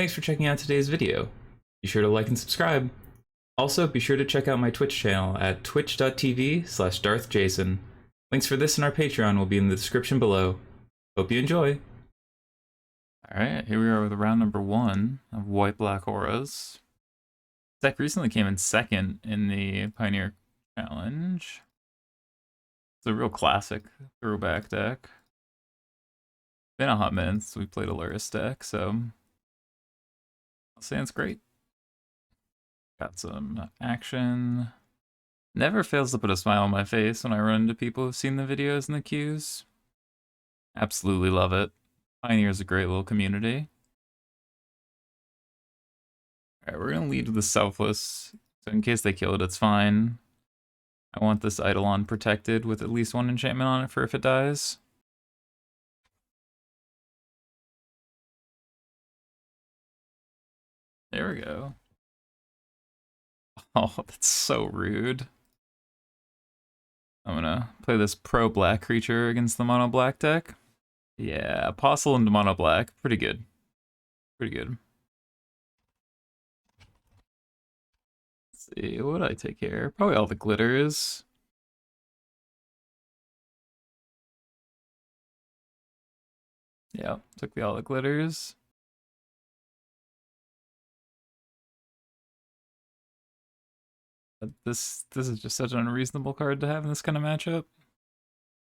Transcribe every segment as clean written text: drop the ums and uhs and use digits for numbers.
Thanks for checking out today's video. Be sure to like and subscribe. Also, be sure to check out my Twitch channel at twitch.tv/darthjacen. Links for this and our Patreon will be in the description below. Hope you enjoy. Alright, here we are with round number 1 of White-Black Auras. Deck recently came in second in the Pioneer Challenge. It's a real classic throwback deck. Been a hot minute since we played a Lurrus deck, so I'll say it's great. Got some action. Never fails to put a smile on my face when I run into people who've seen the videos and the queues. Absolutely love it. Pioneer's a great little community. Alright, we're gonna lead with the Selfless, so in case they kill it, it's fine. I want this Eidolon protected with at least 1 enchantment on it for if it dies. There we go. Oh, that's so rude. I'm gonna play this pro-black creature against the mono-black deck. Yeah, Apostle into mono-black. Pretty good. Pretty good. Let's see, what would I take here? Probably all the glitters. Yeah, took all the glitters. But this is just such an unreasonable card to have in this kind of matchup.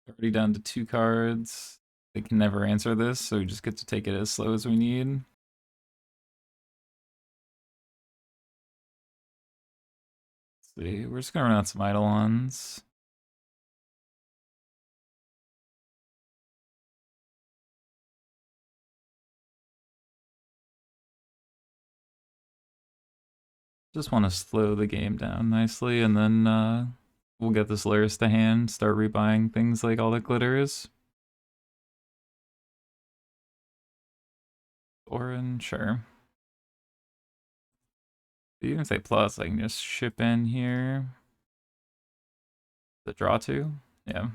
Already down to 2 cards. They can never answer this, so we just get to take it as slow as we need. Let's see, we're just gonna run out some Eidolons. Just want to slow the game down nicely, and then we'll get this Lurrus to hand, start rebuying things like all the glitters. Orange, sure. Even if they plus, I can just ship in here. The draw 2? Yeah.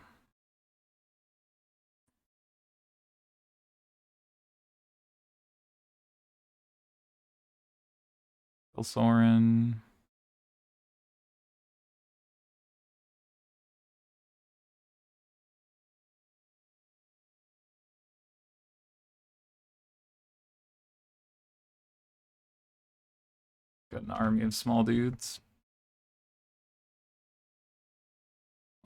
Soren. Got an army of small dudes.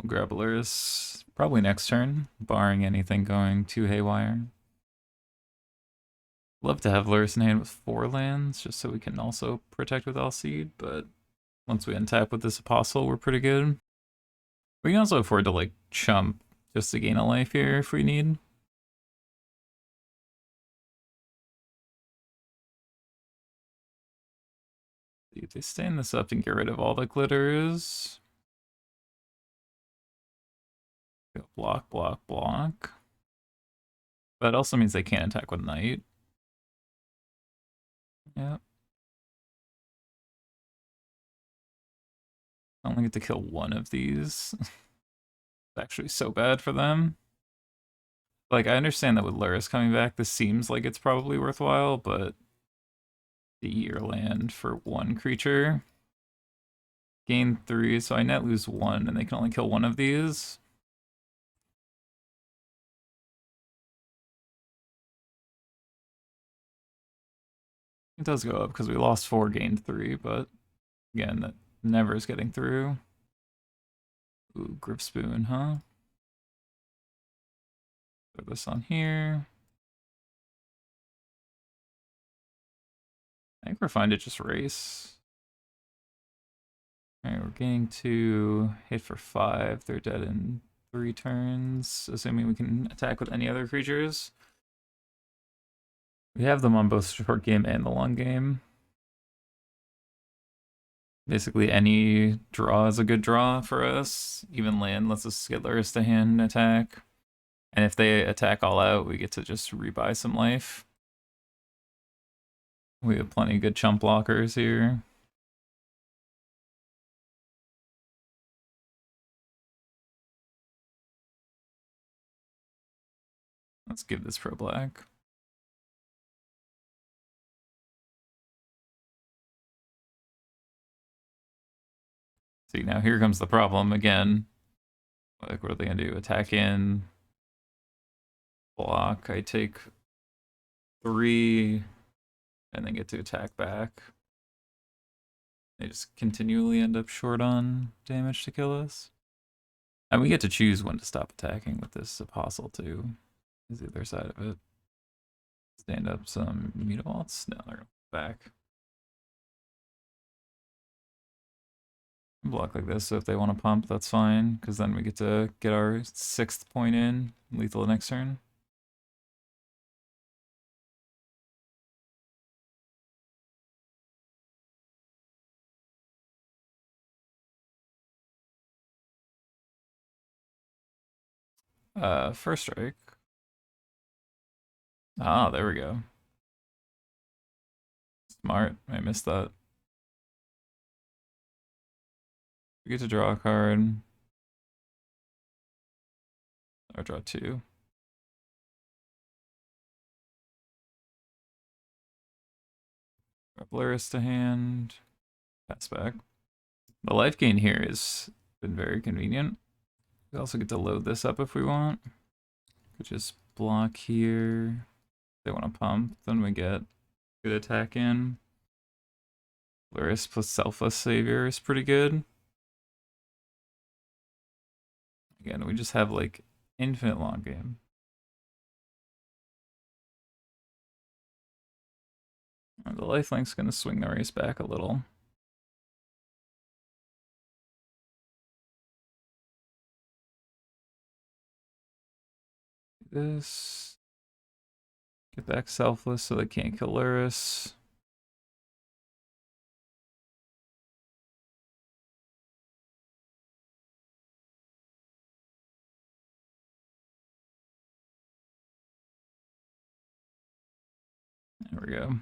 We'll grab Lurrus probably next turn, barring anything going too haywire. Love to have Lurrus in hand with 4 lands, just so we can also protect with Alseed, but once we untap with this Apostle, we're pretty good. We can also afford to, like, chump just to gain a life here if we need. If they stand this up and get rid of all the glitters. Block, block, block. That also means they can't attack with Knight. Yep. I only get to kill 1 of these. It's actually so bad for them. Like, I understand that with Lurrus coming back, this seems like it's probably worthwhile, but the year land for 1 creature. Gain 3, so I net lose 1, and they can only kill 1 of these. It does go up because we lost 4, gained 3, but again, that never is getting through. Ooh, Grip Spoon, huh? Throw this on here. I think we're fine to just race. Alright, we're getting to hit for 5. They're dead in 3 turns, assuming we can attack with any other creatures. We have them on both short game and the long game. Basically, any draw is a good draw for us. Even land lets us get Lurrus to hand and attack. And if they attack all out, we get to just rebuy some life. We have plenty of good chump blockers here. Let's give this pro black. See, now here comes the problem again. Like, what are they gonna do? Attack in, block. I take 3, and then get to attack back. They just continually end up short on damage to kill us. And we get to choose when to stop attacking with this apostle too. Is the other side of it. Stand up some mutavaults? No, they're back. Block like this, so if they want to pump, that's fine, because then we get to get our 6th point in, lethal next turn. First strike. Ah, there we go. Smart. I missed that. We get to draw a card. Or draw 2. Grab Lurrus to hand. Pass back. The life gain here has been very convenient. We also get to load this up if we want. Could just block here. If they want to pump, then we get good attack in. Lurrus plus Selfless Savior is pretty good. Again, we just have like infinite long game. The lifelink's gonna swing the race back a little. This. Get back Selfless so they can't kill Lurrus. There we go.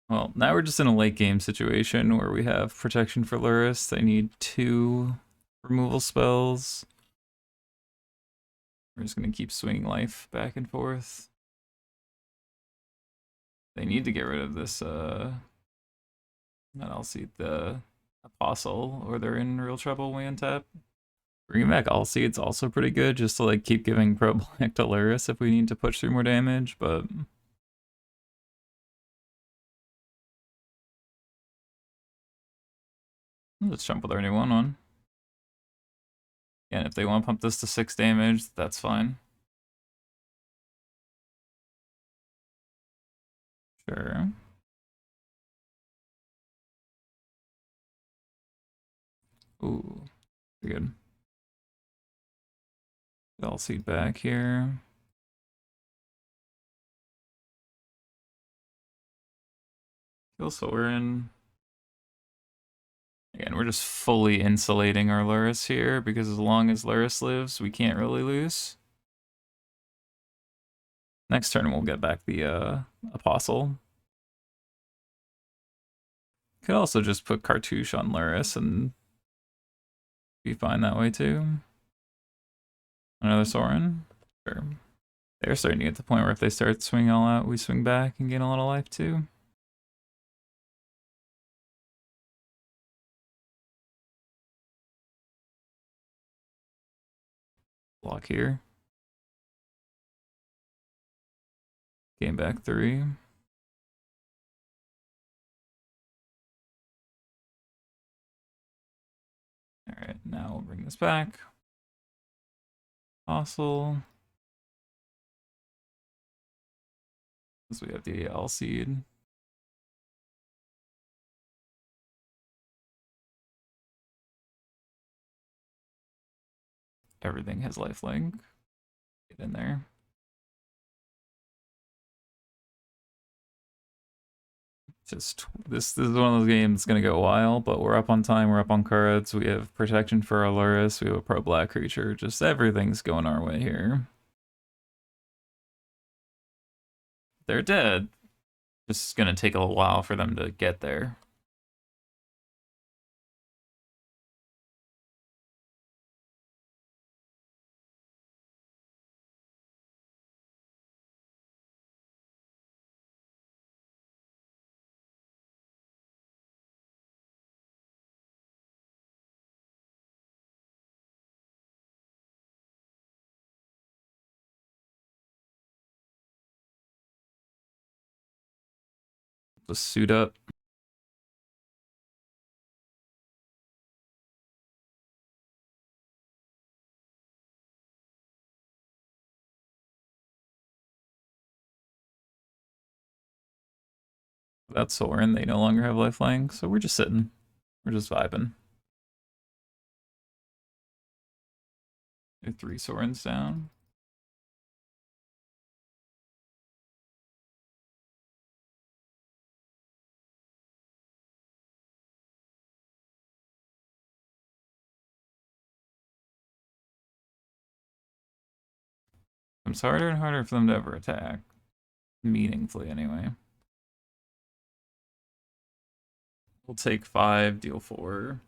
Well, now we're just in a late game situation where we have protection for Lurrus. They need 2 removal spells. We're just going to keep swinging life back and forth. They need to get rid of this, not Alseed, the Apostle, or they're in real trouble when we untap. Bringing back Alseed's also pretty good, just to like keep giving Pro Black to Lurrus if we need to push through more damage, but... Let's jump with our new 1/1. And if they want to pump this to 6 damage, that's fine. Sure. Ooh, pretty good. I'll seed back here. Kill Sorin. Again, we're just fully insulating our Lurrus here, because as long as Lurrus lives, we can't really lose. Next turn, we'll get back the Apostle. Could also just put Cartouche on Lurrus and be fine that way too. Another Sorin? Sure. They're starting to get to the point where if they start swinging all out, we swing back and gain a lot of life too. Block here. Gain back 3. Alright, now we'll bring this back. Fossil. Because we have the Alseed. Everything has lifelink. Get in there. Just this is one of those games that's gonna go a while, but we're up on time, we're up on cards, we have protection for our Lurrus, we have a pro black creature, just everything's going our way here. They're dead. It's gonna take a while for them to get there. Just suit up. Without Soren, they no longer have lifelink, so we're just sitting. We're just vibing. There are 3 Sorens down. It's harder and harder for them to ever attack. Meaningfully, anyway. We'll take 5, deal 4.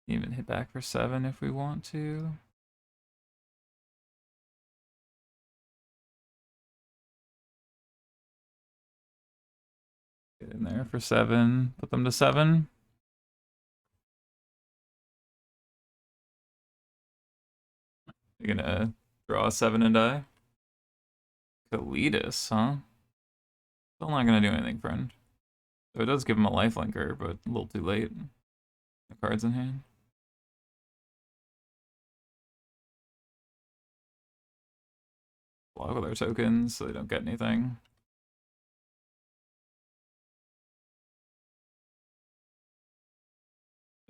Even hit back for 7 if we want to. Get in there for 7. Put them to 7. You're gonna draw a 7 and die? Kalidas, huh? Still not gonna do anything, friend. So it does give him a lifelinker, but a little too late. The card's in hand. Block with our tokens so they don't get anything.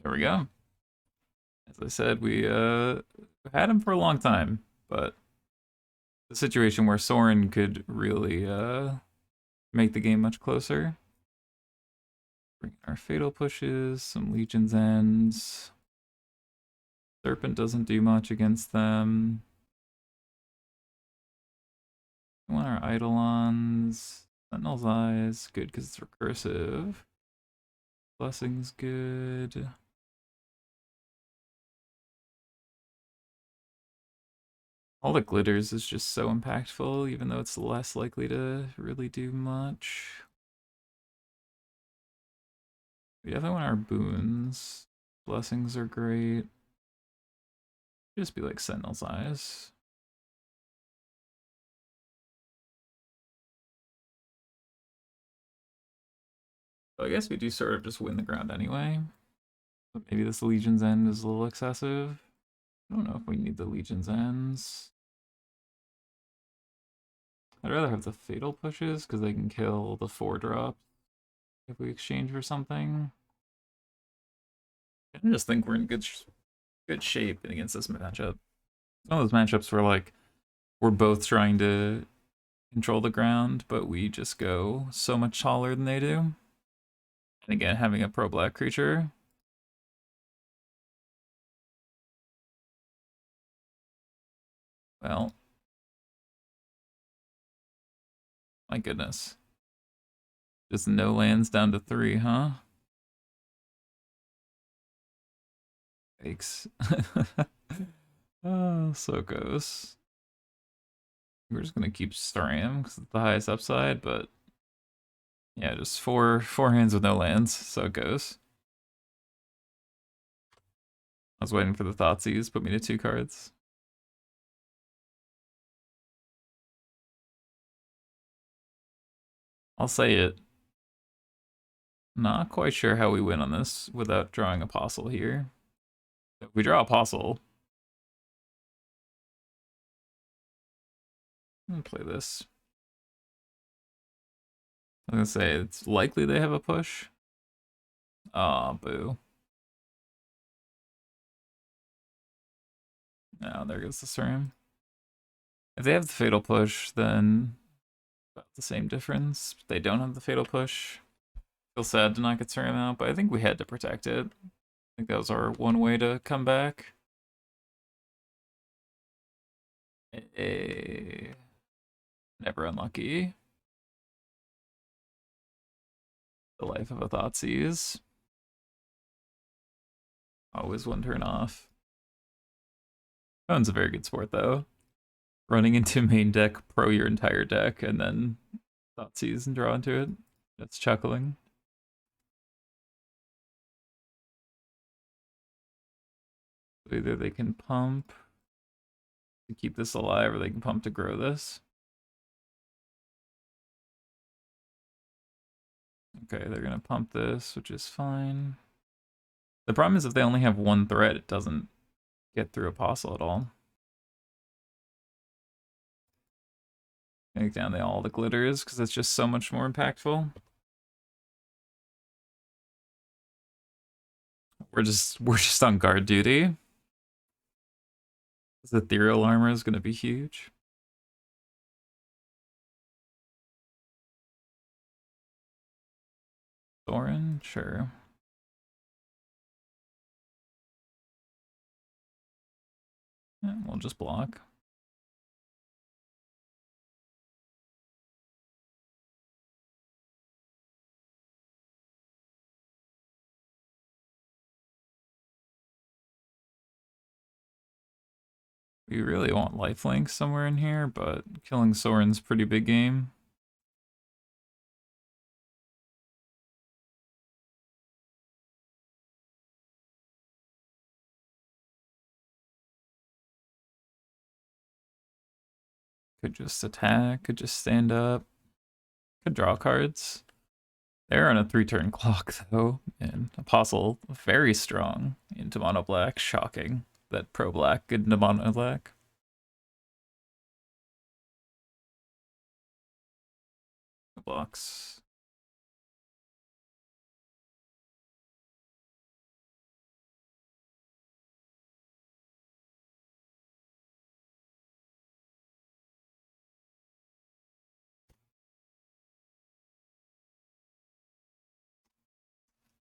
There we go. As I said, we had him for a long time, but the situation where Soren could really make the game much closer. Bring our fatal pushes, some Legion's Ends. Serpent doesn't do much against them. We want our Eidolons. Sentinel's Eyes, good because it's recursive. Blessing's good. All the glitters is just so impactful, even though it's less likely to really do much. We definitely want our boons. Blessings are great. Just be like Sentinel's Eyes. So I guess we do sort of just win the ground anyway. But maybe this Legion's End is a little excessive. I don't know if we need the Legion's Ends. I'd rather have the Fatal Pushes because they can kill the 4-drop if we exchange for something. I just think we're in good shape against this matchup. It's one of those matchups where like we're both trying to control the ground, but we just go so much taller than they do. And again, having a pro-black creature. Well, my goodness. Just no lands down to 3, huh? Thanks. Oh, so goes. We're just gonna keep starring him because it's the highest upside, but yeah, just four hands with no lands, so it goes. I was waiting for the Thoughtseize, put me to 2 cards. I'll say it. Not quite sure how we win on this without drawing Apostle here. If we draw Apostle, I'm gonna play this. I was gonna say, it's likely they have a push. Aw, boo. Oh, there goes the Serum. If they have the Fatal Push, then about the same difference. If they don't have the Fatal Push, feel sad to not get Serum out, but I think we had to protect it. I think that was our one way to come back. Never unlucky. The life of a Thoughtseize. Always one turn off. Phone's a very good sport, though. Running into main deck, pro your entire deck, and then Thoughtseize and draw into it. That's chuckling. Either they can pump, to keep this alive, or they can pump to grow this. Okay, they're gonna pump this, which is fine. The problem is if they only have one threat, it doesn't get through Apostle at all. Take down all the glitters, because it's just so much more impactful. We're just on guard duty. This ethereal armor is gonna be huge. Thorin, sure. Yeah, we'll just block. We really want lifelink somewhere in here, but killing Soren's pretty big game. Could just attack, could just stand up, could draw cards. They're on a 3-turn clock though, and Apostle very strong into mono black. Shocking that pro black good into mono black. Blocks.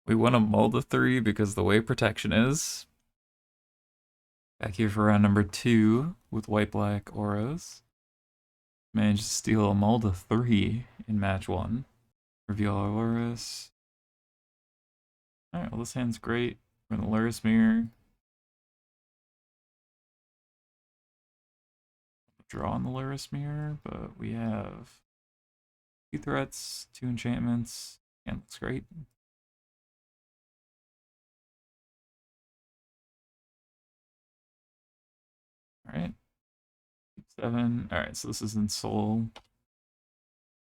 We want to mull the 3 because the way protection is. Back here for round number 2 with white-black auras. Managed to steal a mull to 3 in match 1. Reveal our Lurrus. Alright, well this hand's great. We're in the Lurrus mirror. Draw on the Lurrus mirror, but we have 2 threats, 2 enchantments, and looks great. Alright. 7. Alright, so this is in Soul.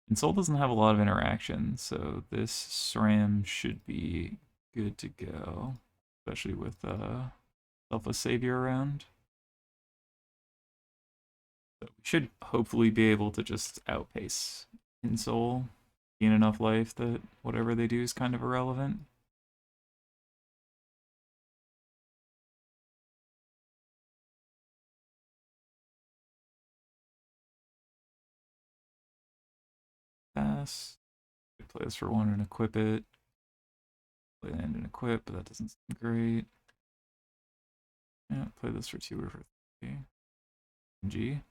And Soul doesn't have a lot of interaction, so this SRAM should be good to go. Especially with Selfless Savior around. So we should hopefully be able to just outpace in Soul. Gain enough life that whatever they do is kind of irrelevant. Pass. Play this for 1 and equip it. Play land and equip, but that doesn't seem great. Yeah, play this for 2 or for 3. G.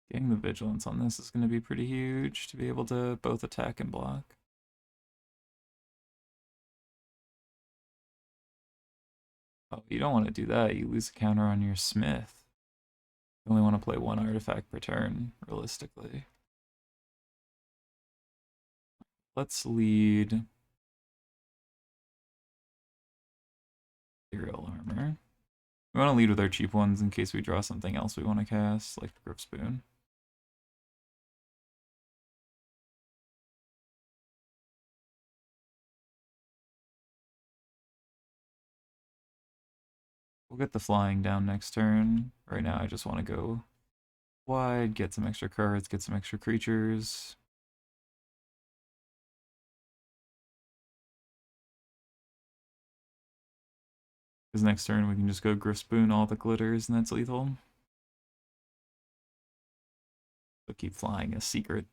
Getting the vigilance on this is going to be pretty huge to be able to both attack and block. Oh, you don't want to do that. You lose a counter on your Smith. You only want to play 1 artifact per turn, realistically. Let's lead Ethereal Armor. We want to lead with our cheap ones in case we draw something else we want to cast, like Grip Spoon. We'll get the flying down next turn. Right now I just want to go wide, get some extra cards, get some extra creatures. Because next turn we can just go Griff Spoon all the glitters and that's lethal. So keep flying as secret.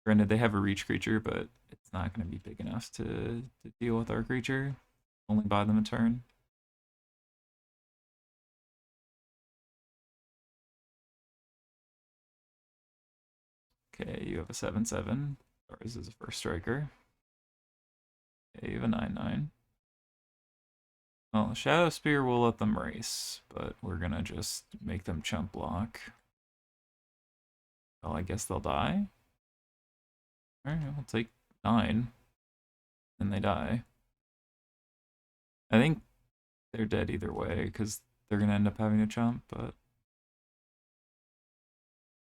Granted, they have a reach creature, but it's not going to be big enough to deal with our creature. Only buy them a turn. Okay, you have a 7/7. Ours is a first striker. Okay, you have a 9/9. Well, Shadow Spear will let them race, but we're gonna just make them chump block. Well, I guess they'll die. Alright, we'll take 9. And they die. I think they're dead either way, because they're gonna end up having a chump, but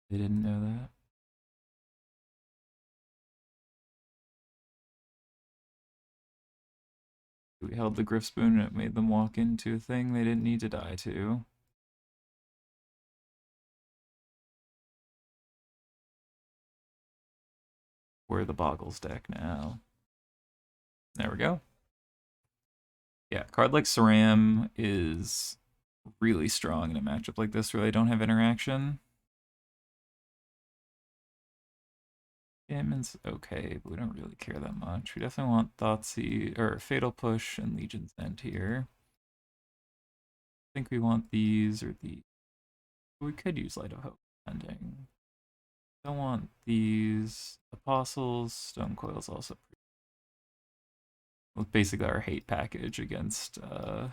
they didn't know that. We held the Griff Spoon and it made them walk into a thing they didn't need to die to. We're the Boggles deck now. There we go. Yeah, a card like Saram is really strong in a matchup like this where they don't have interaction. Gamon's okay, but we don't really care that much. We definitely want Thoughtseize or Fatal Push and Legion's End here. I think we want these or these. We could use Light of Hope, depending. Don't want these. Apostles, Stone Coil's also pretty. Well, basically our hate package against Niv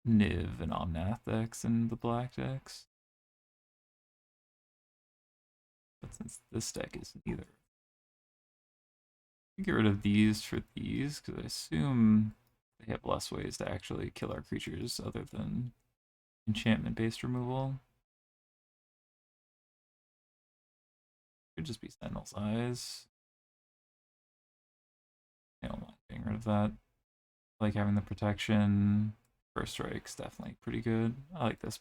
and Omnath decks and the black decks. But since this deck is neither, we get rid of these for these because I assume they have less ways to actually kill our creatures other than enchantment-based removal. Could just be Sentinel's Eyes. I don't mind getting rid of that. I like having the protection. First Strike's definitely pretty good. I like this.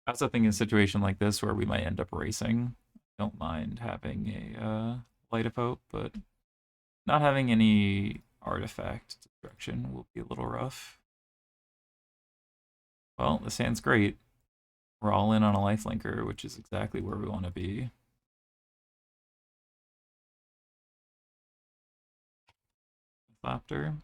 I also think in a situation like this where we might end up racing, don't mind having a Light of Hope, but not having any artifact destruction will be a little rough. Well, this hand's great. We're all in on a lifelinker, which is exactly where we want to be. Thopter.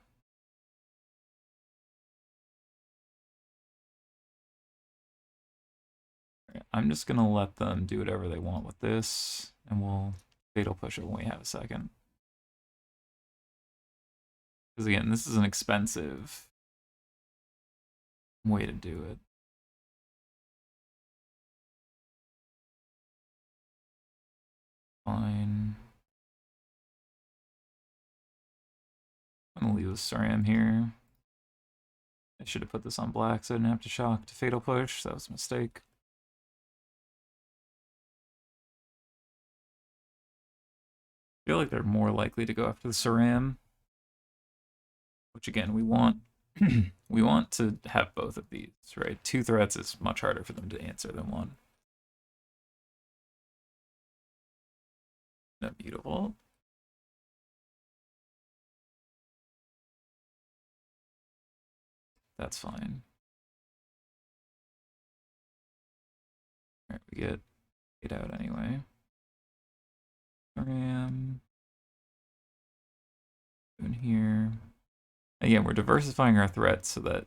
I'm just going to let them do whatever they want with this, and we'll Fatal Push it when we have a second. Because again, this is an expensive way to do it. Fine. I'm gonna leave with Saram here. I should have put this on black so I didn't have to shock to Fatal Push. That was a mistake. I feel like they're more likely to go after the Saram. Which again, we want we want to have both of these, right? 2 threats is much harder for them to answer than 1. No mutable. That's fine. Alright, we get 8 out anyway. Ram. In here. Again, we're diversifying our threats so that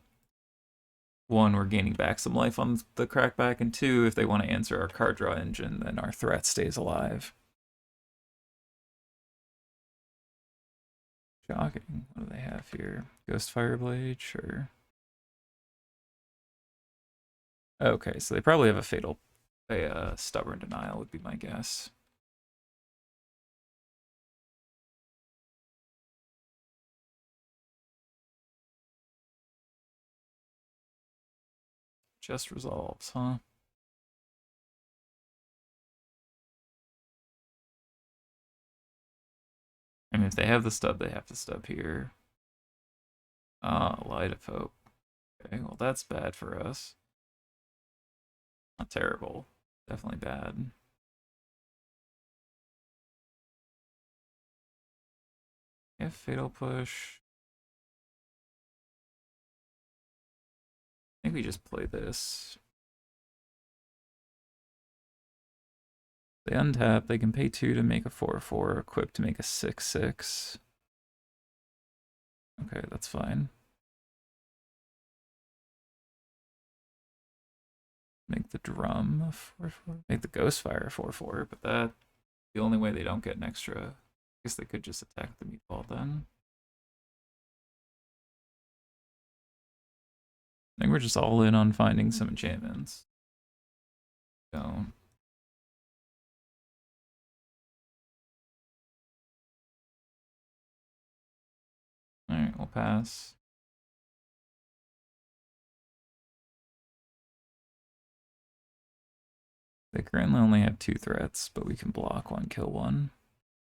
1, we're gaining back some life on the crackback, and 2, if they want to answer our card draw engine, then our threat stays alive. Shocking. What do they have here? Ghost Fireblade? Sure. Okay, so they probably have a Stubborn Denial would be my guess. Just resolves, huh? I mean, if they have the stub, they have to stub here. Light of Hope. Okay, well that's bad for us. Not terrible. Definitely bad. Yeah, Fatal Push. I think we just play this. They untap, they can pay 2 to make a 4/4, equip to make a 6/6. Okay, that's fine. Make the drum a 4/4. Make the Ghostfire a 4/4, but that's the only way they don't get an extra. I guess they could just attack the meatball then. I think we're just all in on finding some enchantments. Don't. Alright, we'll pass. They currently only have 2 threats, but we can block 1, kill 1.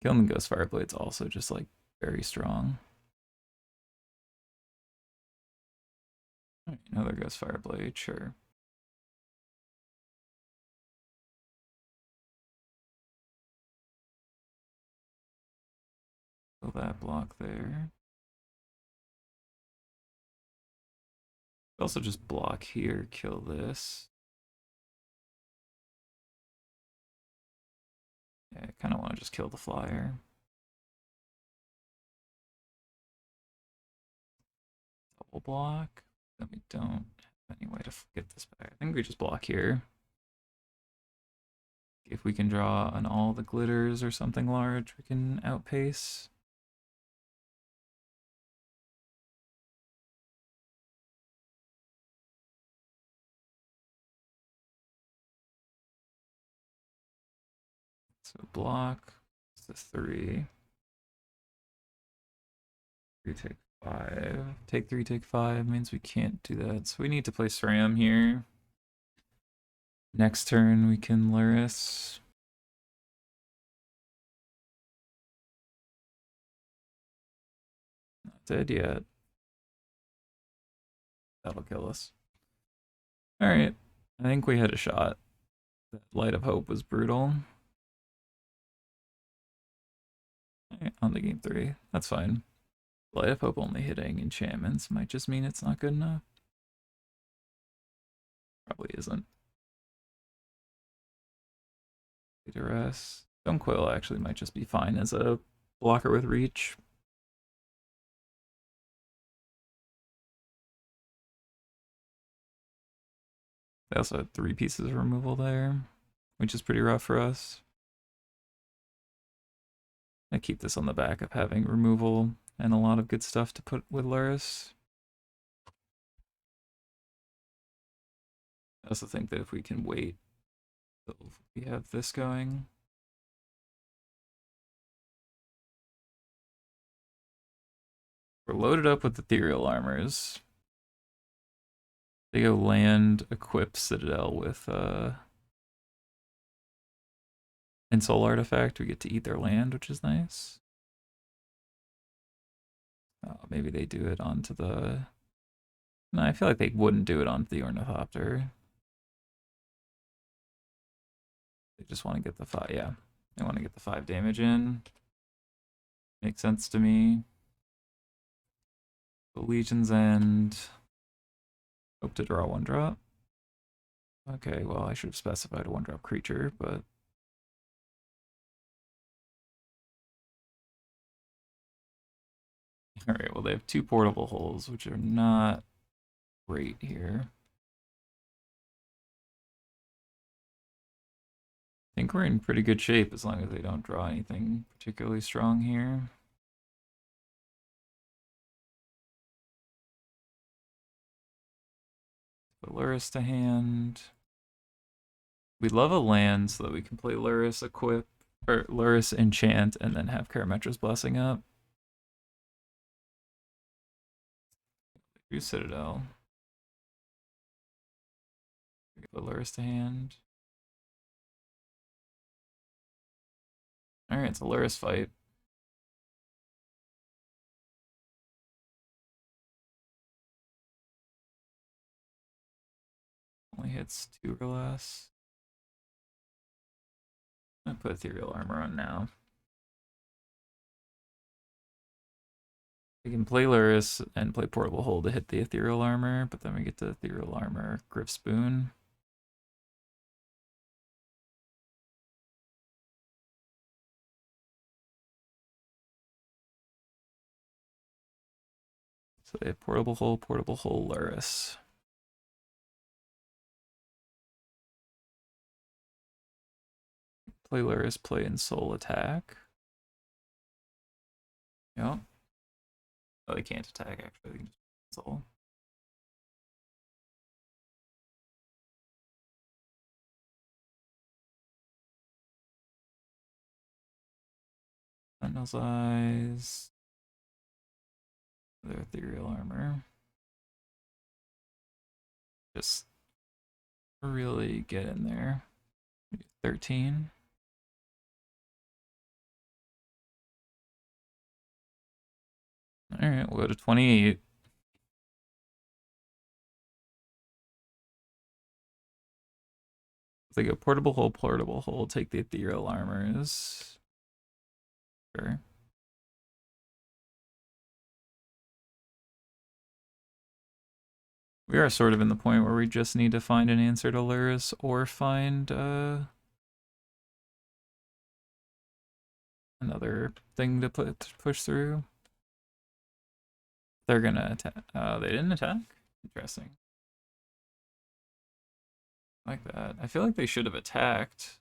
Killing the Ghost Fireblade's also just like very strong. Right, another Ghost Fireblade, sure. Kill that block there. Also just block here, kill this. Yeah, I kind of want to just kill the flyer. Double block. Then we don't have any way to get this back. I think we just block here. If we can draw on all the glitters or something large, we can outpace. So block. It's the 3. 3 take 5. Take 3, take 5 means we can't do that. So we need to play SRAM here. Next turn we can Lurrus. Not dead yet. That'll kill us. Alright. I think we had a shot. That Light of Hope was brutal. Right, on the game 3. That's fine. Light of Hope only hitting enchantments might just mean it's not good enough. Probably isn't. Duress. Stone Coil actually might just be fine as a blocker with reach. They also had 3 pieces of removal there, which is pretty rough for us. I keep this on the back of having removal and a lot of good stuff to put with Lurrus. I also think that if we can wait till we have this going. We're loaded up with ethereal armors. They go land, equip Citadel with Soul Artifact. We get to eat their land, which is nice. Oh, maybe they do it onto the... No, I feel like they wouldn't do it onto the Ornithopter. They just want to get the 5, yeah. They want to get the 5 damage in. Makes sense to me. The Legion's End. Hope to draw 1-drop. Okay, well, I should have specified a 1-drop creature, but... Alright, well, they have 2 portable holes, which are not great here. I think we're in pretty good shape as long as they don't draw anything particularly strong here. Put Lurrus to hand. We love a land so that we can play Lurrus equip, or Lurrus enchant, and then have Karametra's Blessing up. Do Citadel. Put Lurrus to hand. Alright, it's a Lurrus fight. Only hits 2 or less. I put ethereal armor on now. We can play Lurrus and play Portable Hole to hit the ethereal armor, but then we get the ethereal armor Griff Spoon. So they have Portable Hole, Lurrus. Play Lurrus, play in Soul Attack. Yep. Oh, they can't attack, actually. They can just Soul. Sentinel's Eyes. Their ethereal armor. Just really get in there. 13. Alright, we'll go to 28. They go portable hull, take the ethereal armors. Sure. We are sort of in the point where we just need to find an answer to Lurrus or find another thing to push through. They're gonna attack. They didn't attack? Interesting. Like that. I feel like they should have attacked.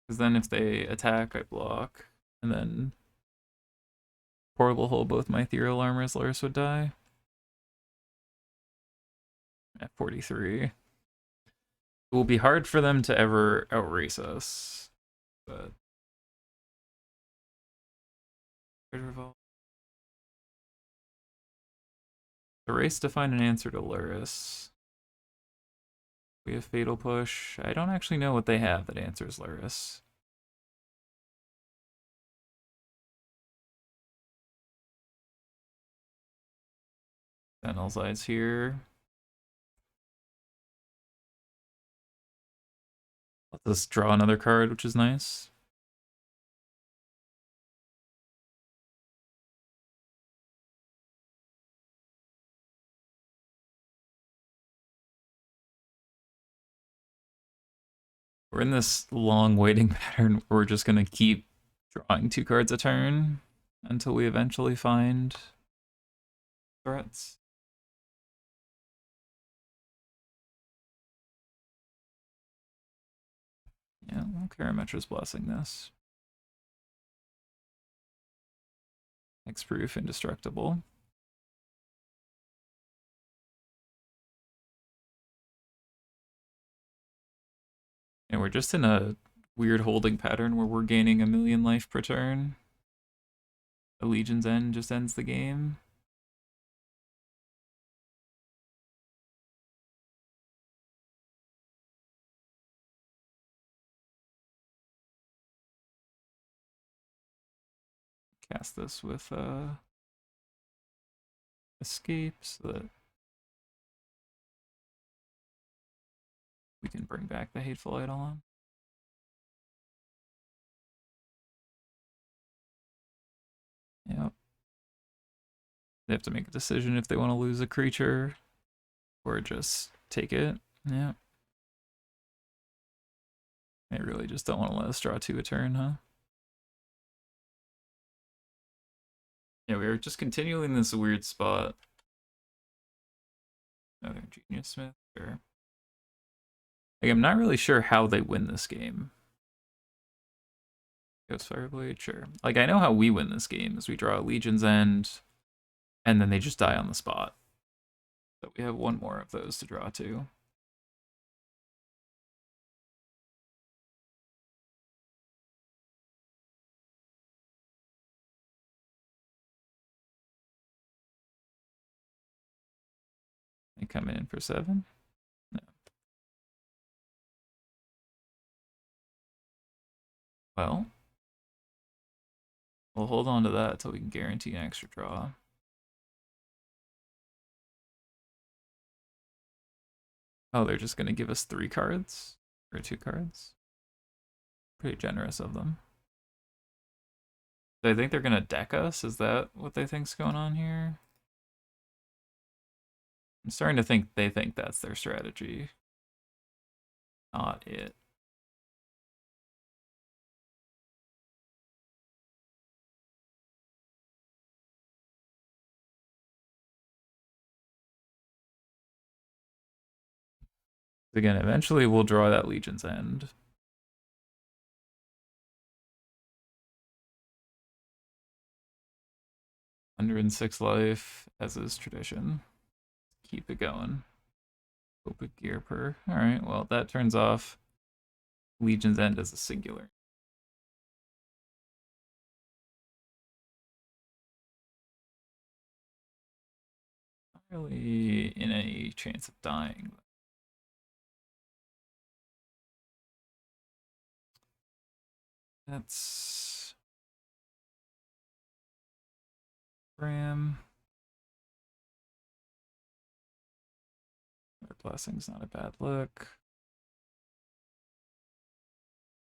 Because then if they attack, I block. And then portable hull both my ethereal armors, Lurrus would die. At 43. It will be hard for them to ever outrace us. But the race to find an answer to Lurrus. We have Fatal Push. I don't actually know what they have that answers Lurrus. Sentinel's Eyes here. Let us draw another card, which is nice. We're in this long waiting pattern where we're just going to keep drawing 2 cards a turn until we eventually find threats. Yeah, well, Karametra's blessing this. Hexproof, indestructible. And we're just in a weird holding pattern where we're gaining 1,000,000 life per turn. A Legion's End just ends the game. Cast this with escape so that we can bring back the Hateful Eidolon. Yep. They have to make a decision if they want to lose a creature or just take it. Yeah. They really just don't want to let us draw 2 a turn, huh? Yeah, we were just continually in this weird spot. Another Genius Smith, sure. Like, I'm not really sure how they win this game. Ghost Fireblade, sure. Like, I know how we win this game is we draw a Legion's End, and then they just die on the spot. So we have 1 more of those to draw to. They come in for 7? No. Well, we'll hold on to that until we can guarantee an extra draw. Oh, they're just going to give us 3 cards? Or 2 cards? Pretty generous of them. Do I think they're going to deck us? Is that what they think's going on here? I'm starting to think they think that's their strategy. Not it. Again, eventually we'll draw that Legion's End. $106 life, as is tradition. Keep it going. Open gear per. Alright, well, that turns off Legion's End as a singular. Not really in any chance of dying. That's Ram. Our blessing's not a bad look.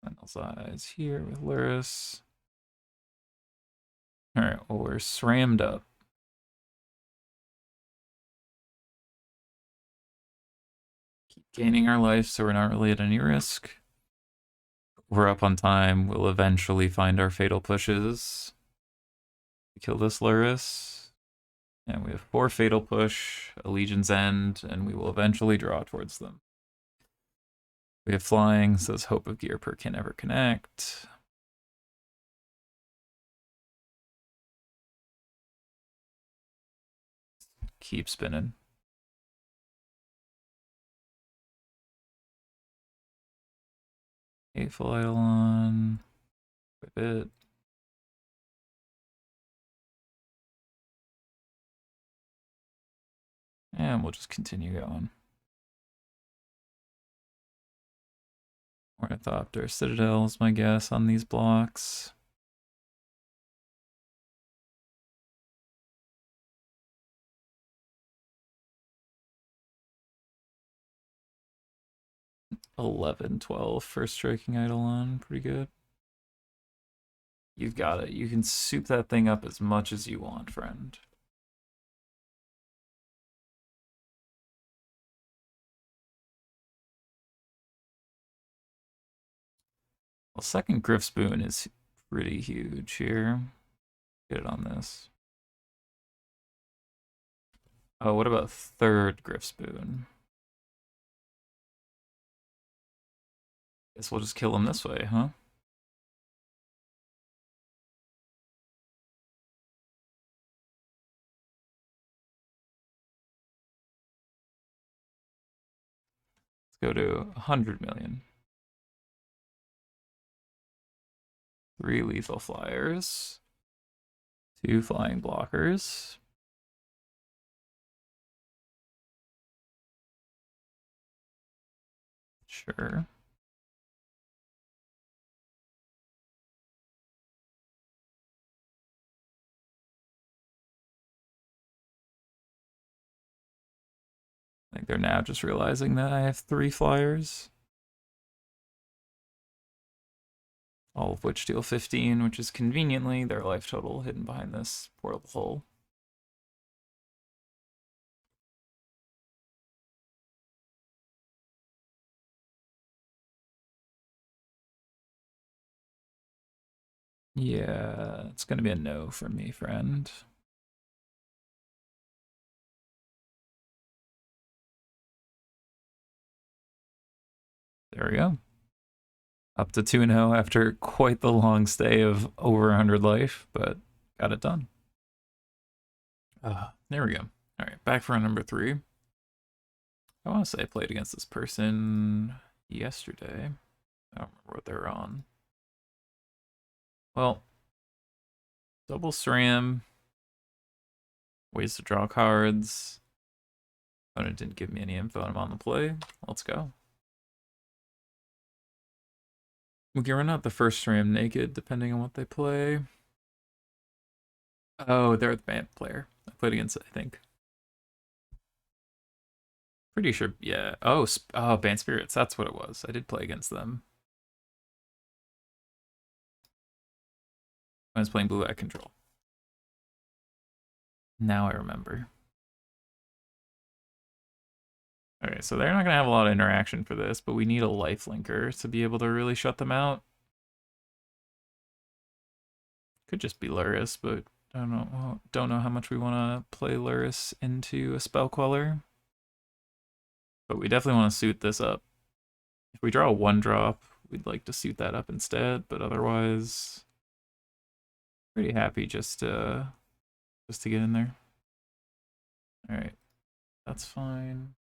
Fennel's eyes here with Lurrus. Alright, well, we're SRAMmed up. Keep gaining our life so we're not really at any risk. We're up on time. We'll eventually find our fatal pushes. Kill this Lurrus. And we have 4 fatal push, a Legion's End, and we will eventually draw towards them. We have flying, says Hope of Gear per can never connect. Keep spinning. Hateful Eidolon. Whip it. And we'll just continue going. Ornithopter Citadel is my guess on these blocks. $11, $12 for striking Eidolon. Pretty good. You've got it. You can soup that thing up as much as you want, friend. Well, second Griff Spoon is pretty huge here. Get it on this. Oh, what about third Griff Spoon? Guess we'll just kill him this way, huh? Let's go to 100 million. 3 lethal flyers. 2 flying blockers. Sure. I think they're now just realizing that I have 3 flyers. All of which deal 15, which is conveniently their life total hidden behind this portal hole. Yeah, it's gonna be a no from me, friend. There we go. Up to 2-0 after quite the long stay of over 100 life, but got it done. There we go. All right, back for number 3. I want to say I played against this person yesterday. I don't remember what they were on. Well, double SRAM. Ways to draw cards. Opponent didn't give me any info and I'm on the play. Let's go. We can run out the first SRAM naked depending on what they play. Oh, they're the band player. I played against it, I think. Pretty sure, yeah. Oh, Band Spirits, that's what it was. I did play against them. I was playing Blue Eye Control. Now I remember. Okay, so they're not going to have a lot of interaction for this, but we need a life linker to be able to really shut them out. Could just be Lurrus, but I don't know how much we want to play Lurrus into a spell queller. But we definitely want to suit this up. If we draw a 1-drop, we'd like to suit that up instead, but otherwise pretty happy just to get in there. All right, that's fine.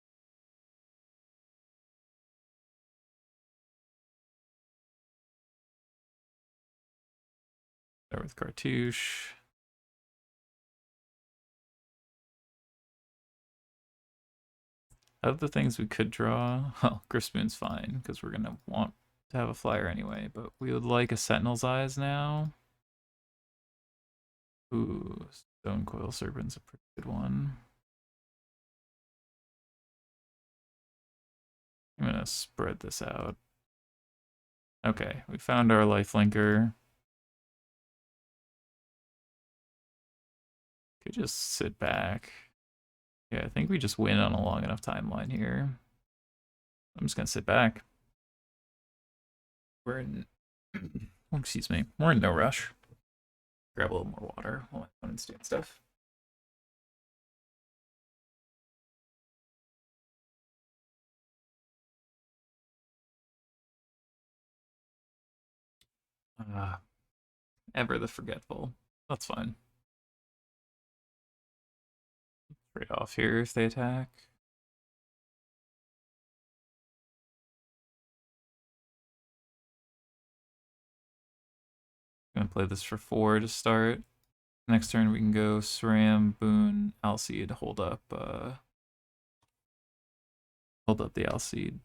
Start with Cartouche. Of the things we could draw, well, Griff Spoon's fine because we're gonna want to have a flyer anyway, but we would like a Sentinel's Eyes now. Ooh, Stone Coil Serpent's a pretty good one. I'm gonna spread this out. Okay, we found our lifelinker. Could just sit back. Yeah, I think we just win on a long enough timeline here. I'm just gonna sit back. We're in, oh, excuse me, we're in no rush. Grab a little more water while my opponent's doing stuff. Ever the forgetful. That's fine. Trade off here if they attack. Gonna play this for 4 to start. Next turn we can go SRAM, Boon, Alseid, hold up the Alseid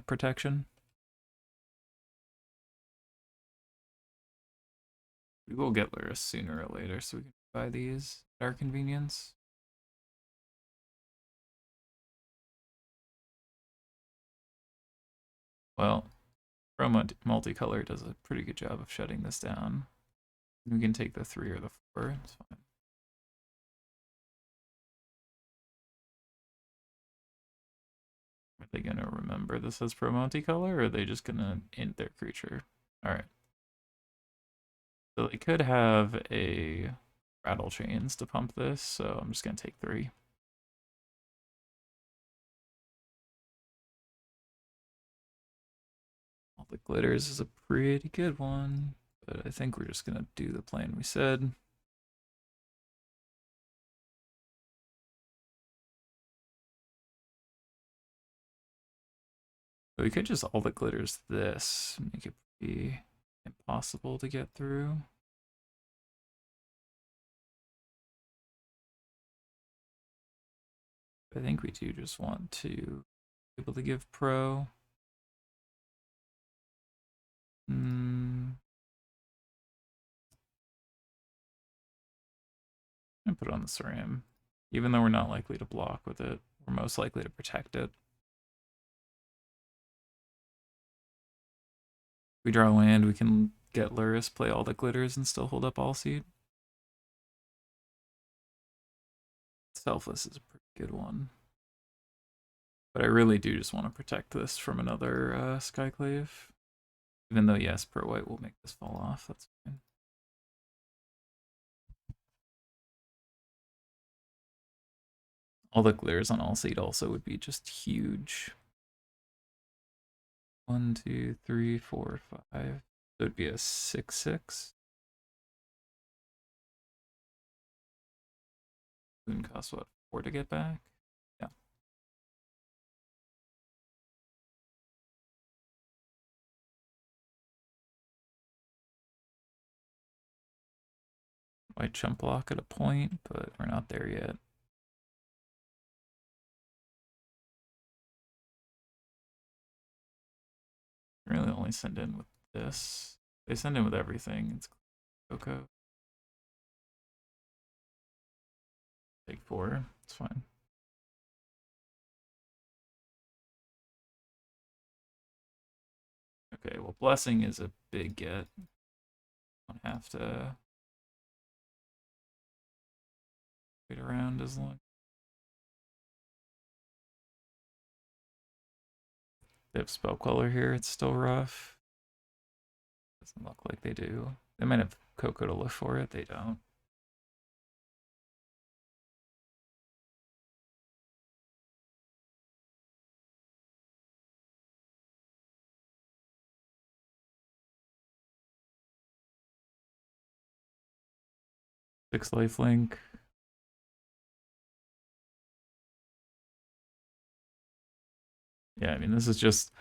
protection. We will get Lurrus sooner or later, so we can buy these at our convenience. Well, Pro Multicolor does a pretty good job of shutting this down. We can take the 3 or the 4, it's fine. Are they gonna remember this as Pro Multicolor, or are they just gonna int their creature? Alright. So they could have a Rattle Chains to pump this, so I'm just gonna take 3. All the Glitters is a pretty good one, but I think we're just gonna do the plan we said. But we could just all the Glitters this, make it be impossible to get through. I think we do just want to be able to give Pro. And put it on the SRAM. Even though we're not likely to block with it, we're most likely to protect it. If we draw land, we can get Lurrus, play all the Glitters, and still hold up Alseid. Selfless is a pretty good one. But I really do just want to protect this from another Skyclave. Even though, yes, Pro White will make this fall off, that's fine. All the Glitters on Alseid also would be just huge. 1, 2, 3, 4, 5. So it'd be a 6/6. Boon costs what, 4 to get back? Yeah. White chump block at a point, but we're not there yet. Really only send in with this. They send in with everything. It's Coco. Take 4. It's fine. Okay, well, Blessing is a big get. Don't have to wait around as long. They have Spell Queller here. It's still rough. Doesn't look like they do. They might have Coco to look for it. They don't. Six lifelink. Yeah, I mean, this is just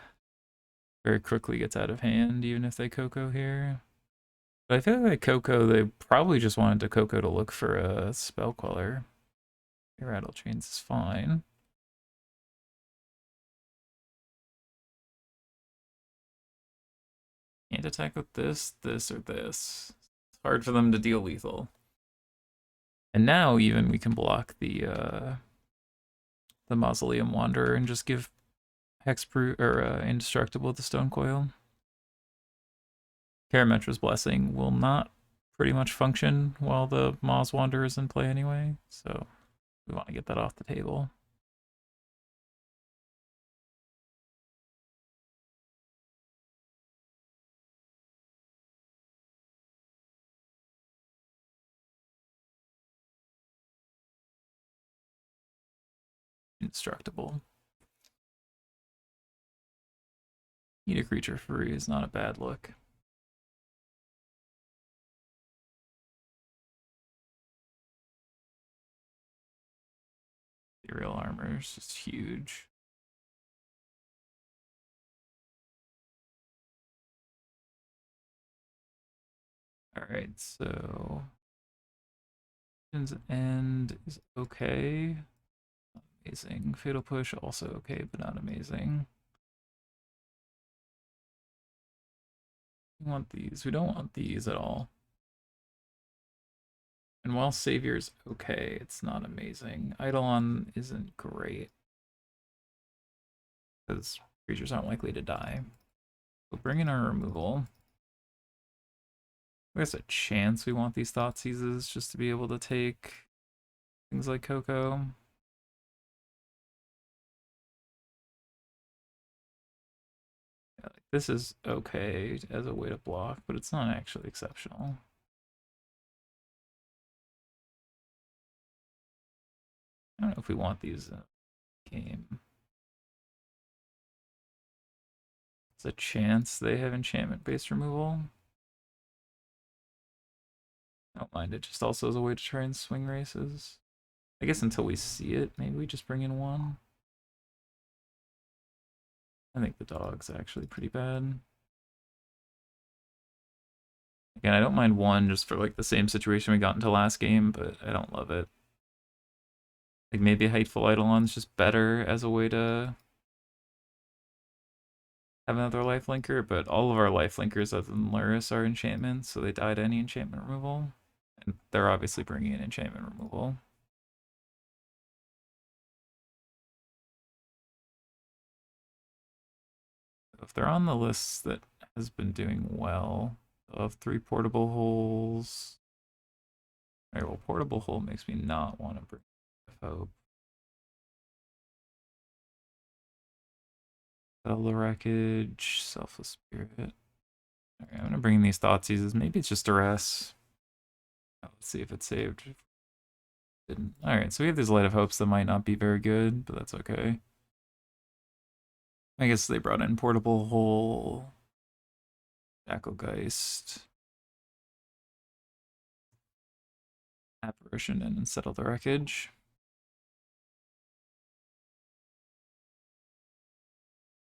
very quickly gets out of hand, even if they Coco here. But I feel like Coco, they probably just wanted to Coco to look for a Spell Queller. Rattle Chains is fine. Can't attack with this, this, or this. It's hard for them to deal lethal. And now even we can block the Mausoleum Wanderer and just give Hexproof or Indestructible the Stone Coil. Karametra's Blessing will not pretty much function while the Maus Wanderer is in play anyway, so we want to get that off the table. Indestructible. Eat a creature free is not a bad look. Ethereal Armor is just huge. Alright, so End is okay. Not amazing. Fatal Push also okay, but not amazing. We want these. We don't want these at all. And while Savior's okay, it's not amazing. Eidolon isn't great. Because creatures aren't likely to die. We'll bring in our removal. There's a chance we want these Thought Seizes just to be able to take things like Coco. Yeah, like this is okay as a way to block, but it's not actually exceptional. I don't know if we want these in the game. There's a chance they have enchantment-based removal. I don't mind it, just also as a way to try and swing races. I guess until we see it, maybe we just bring in one. I think the dog's actually pretty bad. Again, I don't mind one just for like the same situation we got into last game, but I don't love it. Like maybe Hateful Eidolon's just better as a way to have another lifelinker, but all of our lifelinkers other than Lurrus are enchantments, so they die to any enchantment removal. And they're obviously bringing in enchantment removal. If they're on the list that has been doing well, of 3 portable holes. Alright, well, portable hole makes me not want to bring Hope. Sell the Wreckage, Selfless Spirit. Alright, I'm gonna bring in these Thoughtseizes. Maybe it's just Duress. Let's see if it saved. Didn't. Alright, so we have these Light of Hopes that might not be very good, but that's okay. I guess they brought in Portable Hole, Jackalgeist, Apparition, and Settle the Wreckage.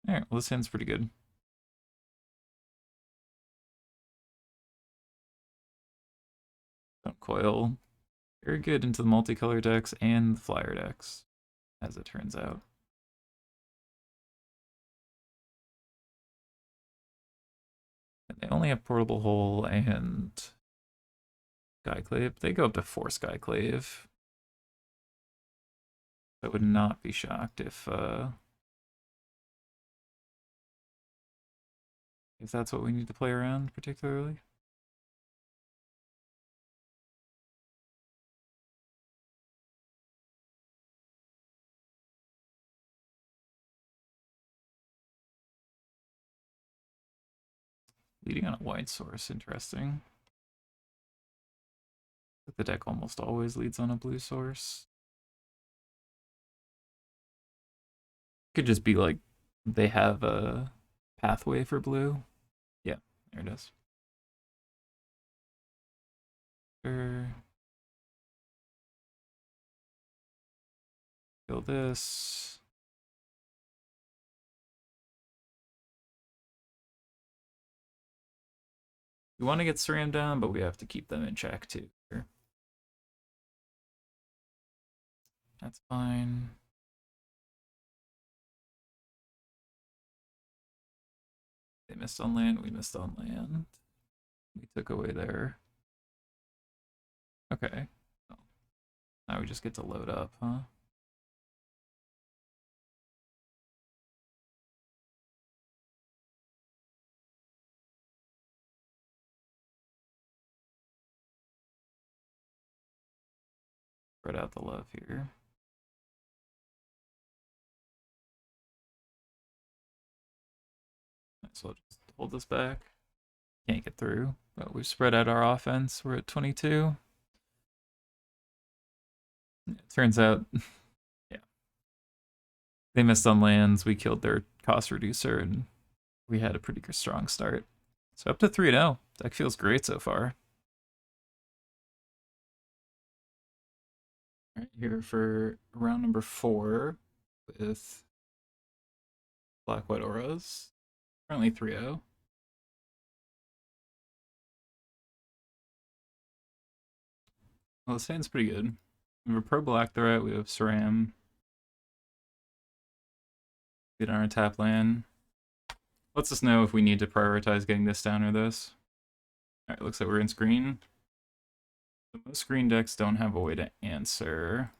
Alright, well this hand's pretty good. Don't coil. Very good into the multicolor decks and the flyer decks, as it turns out. And they only have Portable Hole and Skyclave. They go up to 4 Skyclave. I would not be shocked if that's what we need to play around particularly. Leading on a white source, interesting. But the deck almost always leads on a blue source. Could just be like they have a pathway for blue. Yeah, there it is. Sure. Kill this. We want to get Ceram down, but we have to keep them in check too. That's fine. They missed on land, we missed on land. We took away there. Okay. Oh. Now we just get to load up, huh? Spread out the love here. So I'll just hold this back. Can't get through, but we've spread out our offense. We're at 22. It turns out, yeah, they missed on lands. We killed their cost reducer, and we had a pretty strong start. So up to 3-0. Deck feels great so far. All right, here for round number 4 with Black White Auras. Currently 3-0. Well, this hand's pretty good. We have a pro black threat, we have Saram. Get on our tap land. Lets us know if we need to prioritize getting this down or this. Alright, looks like we're in screen. Most green decks don't have a way to answer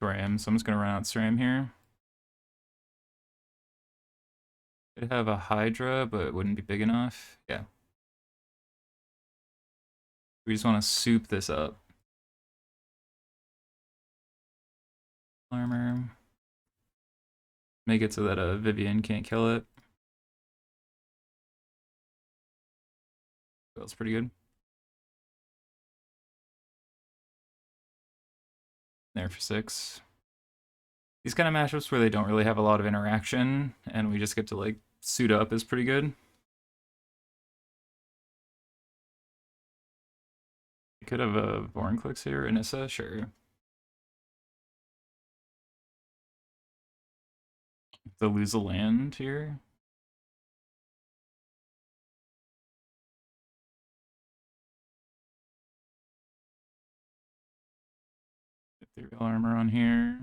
Saram, so I'm just gonna run out Saram here. Could have a Hydra, but it wouldn't be big enough. Yeah. We just want to soup this up. Armor. Make it so that Vivian can't kill it. Feels pretty good. There for 6. These kind of matchups where they don't really have a lot of interaction and we just get to like suit up is pretty good. We could have a Vorinclex here, Anissa, sure. To lose a land here. Ethereal armor on here.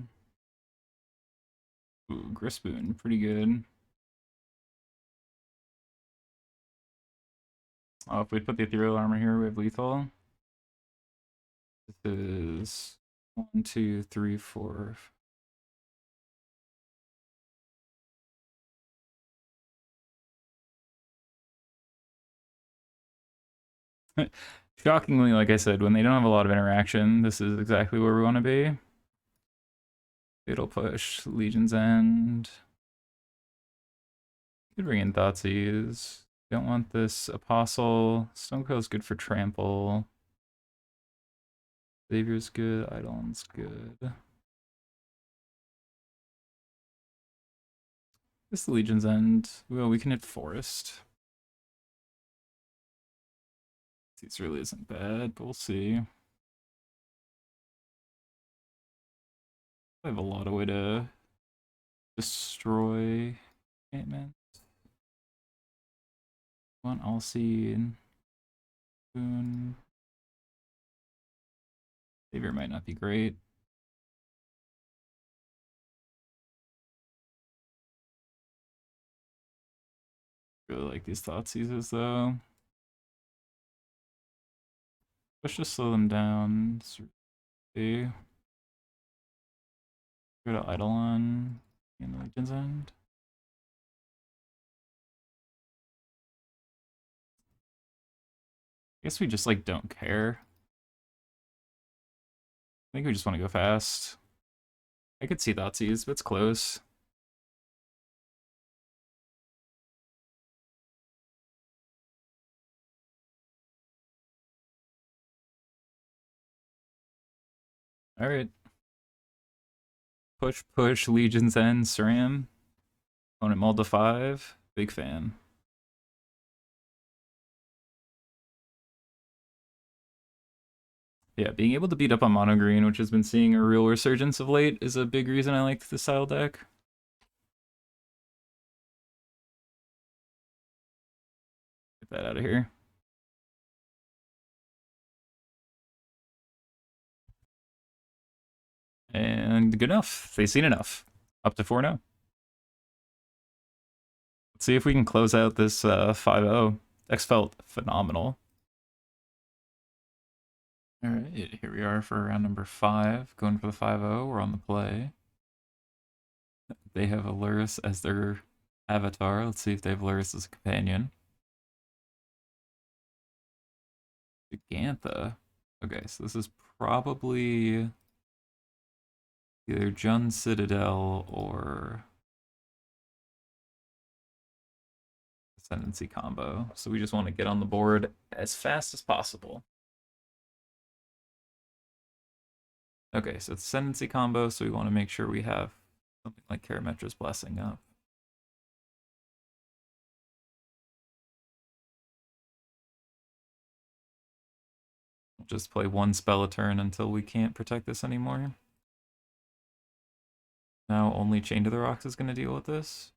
Ooh, Grispoon, pretty good. Oh, if we put the ethereal armor here, we have lethal. This is 1, 2, 3, 4. Shockingly, like I said, when they don't have a lot of interaction, this is exactly where we want to be. Fatal Push, Legion's End. Could bring in Thoughtseize. Don't want this Apostle. Stonecoil's good for trample. Savior's good. Eidolon's good. This Legion's End. Well, we can hit Forest. This really isn't bad, but we'll see. I have a lot of way to destroy Ant-Man. One All-Seed. Boon. Savior might not be great. Really like these Thoughtseizes though. Let's just slow them down. See. Go to Eidolon in the Legion's End. I guess we just like don't care. I think we just want to go fast. I could see Thoughtseize, but it's close. Alright. Push, push, Legion's End, Saram. Opponent mull to 5. Big fan. Yeah, being able to beat up on mono green, which has been seeing a real resurgence of late, is a big reason I like this style deck. Get that out of here. And good enough. They've seen enough. Up to 4-0. Let's see if we can close out this 5-0. Dex felt phenomenal. Alright, here we are for round number 5. Going for the 5-0. We're on the play. They have a Lurrus as their avatar. Let's see if they have Lurrus as a companion. Gigantha. Okay, so this is probably either Jun Citadel or Ascendancy combo. So we just want to get on the board as fast as possible. Okay, so it's Ascendancy combo, so we want to make sure we have something like Karametra's Blessing up. We'll just play one spell a turn until we can't protect this anymore. Now only Chain to the Rocks is going to deal with this.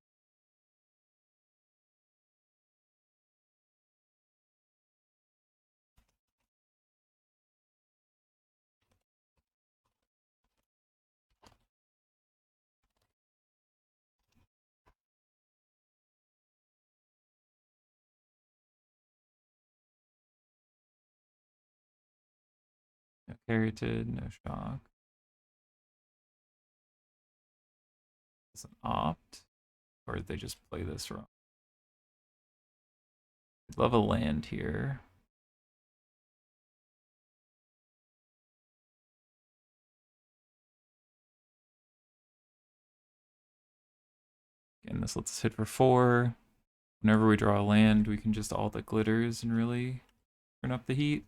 No Carroted, no Shock. It's an opt, or did they just play this wrong? I'd love a land here. Again, this lets us hit for 4. Whenever we draw a land, we can just all the glitters and really turn up the heat.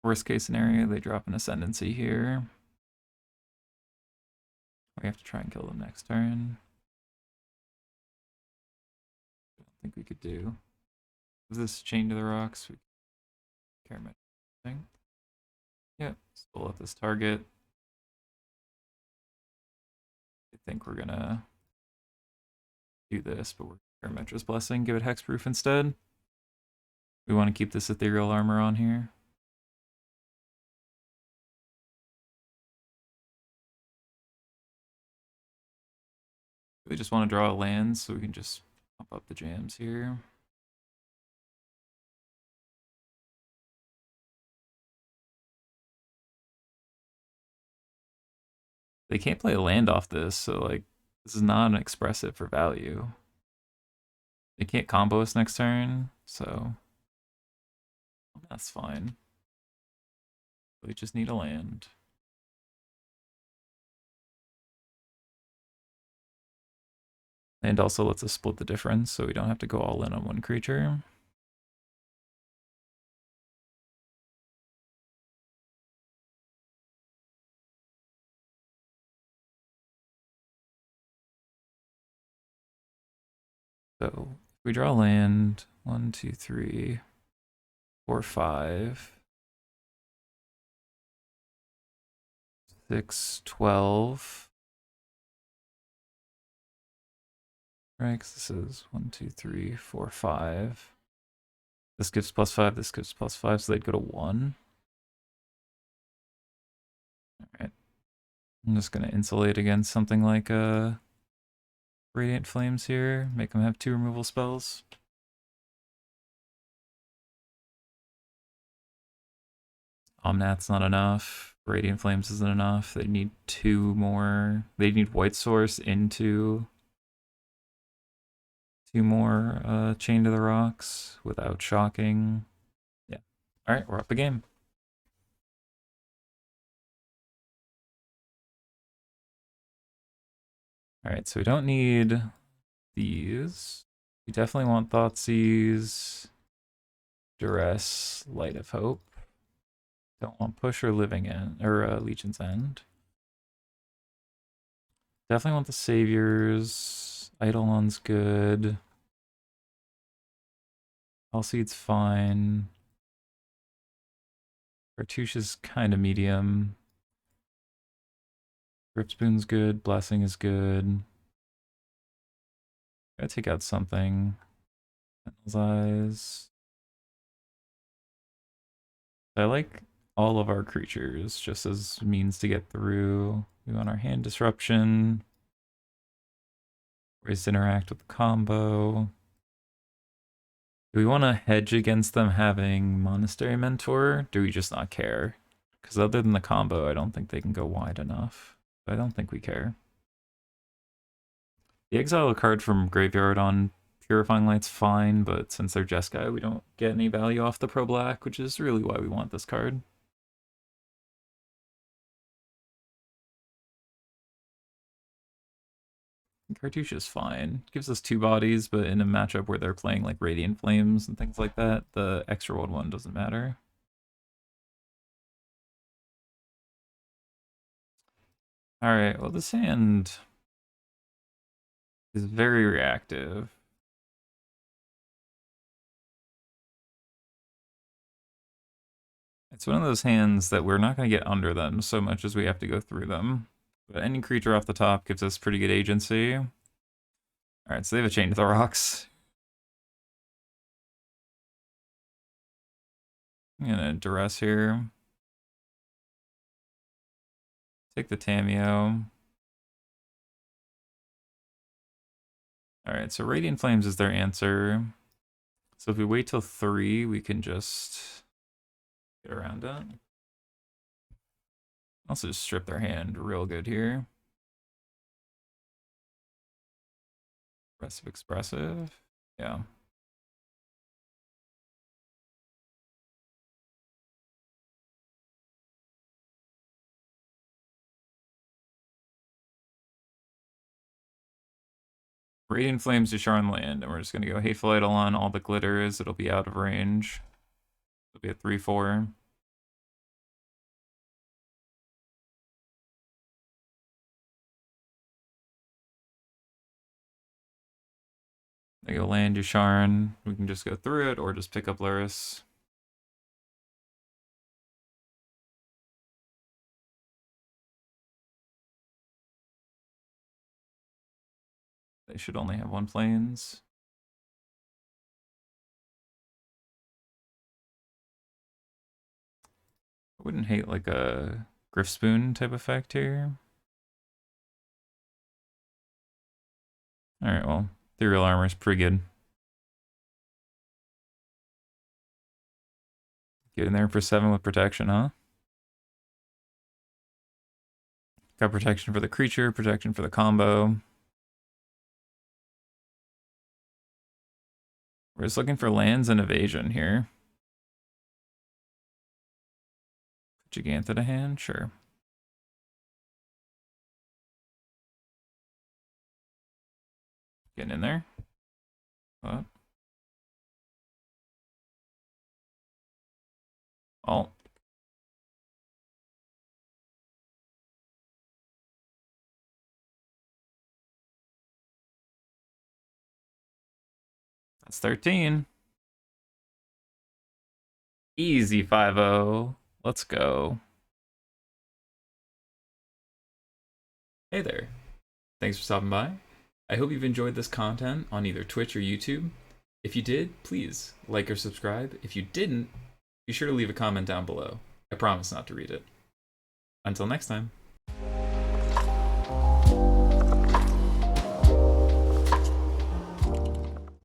Worst case scenario, they drop an Ascendancy here. We have to try and kill them next turn. I don't think we could do. Is this Chain to the Rocks? We care much. Thing. Yeah, still at this target. I think we're gonna do this, but we're Karametra's Blessing, give it hexproof instead. We want to keep this ethereal armor on here. We just want to draw a land so we can just pump up the jams here. They can't play a land off this, so like this is not an expressive for value. They can't combo us next turn, so that's fine. We just need a land. And also lets us split the difference so we don't have to go all in on one creature. So if we draw land, 1, 2, 3, 4, 5, 6, 12. Right, because this is 1, 2, 3, 4, 5. This gives +5, this gives +5, so they'd go to 1. Alright. I'm just going to insulate against something like Radiant Flames here, make them have 2 removal spells. Omnat's not enough. Radiant Flames isn't enough. They need 2 more. They need White Source into 2 more Chain to the Rocks without shocking. Yeah. Alright, we're up a game. Alright, so we don't need these. We definitely want Thoughtseize, Duress, Light of Hope. Don't want Push or Living End, or Legion's End. Definitely want the Saviors. Eidolon's good. Hellseed's fine. Cartouche is kind of medium. Gripspoon's good. Blessing is good. Gotta take out something. Sentinel's Eyes. I like all of our creatures just as means to get through. We want our hand disruption. Ways to interact with the combo. Do we want to hedge against them having Monastery Mentor? Do we just not care? Because other than the combo, I don't think they can go wide enough. I don't think we care. The exile a card from graveyard on Purifying Light's fine, but since they're Jeskai, we don't get any value off the Pro Black, which is really why we want this card. Cartouche is fine. Gives us 2 bodies, but in a matchup where they're playing like Radiant Flames and things like that, the extra one doesn't matter. Alright, well this hand is very reactive. It's one of those hands that we're not going to get under them so much as we have to go through them. But any creature off the top gives us pretty good agency. Alright, so they have a Chain to the Rocks. I'm gonna Duress here. Take the Tameo. Alright, so Radiant Flames is their answer. So if we wait till 3, we can just get around it. Also just strip their hand real good here. Expressive. Yeah. Radiant Flames to Sharn land, and we're just gonna go Hateful Eidolon, all the glitters, it'll be out of range. It'll be a 3/4. They go land Yusharn. We can just go through it or just pick up Lurrus. They should only have 1 planes. I wouldn't hate like a Griff Spoon type effect here. Alright, well, Ethereal Armor is pretty good. Get in there for 7 with protection, huh? Got protection for the creature, protection for the combo. We're just looking for lands and evasion here. Gigantha to hand? Sure. Getting in there. What? Alt. That's 13. Easy 5-0. Let's go. Hey there. Thanks for stopping by. I hope you've enjoyed this content on either Twitch or YouTube. If you did, please like or subscribe. If you didn't, be sure to leave a comment down below. I promise not to read it. Until next time.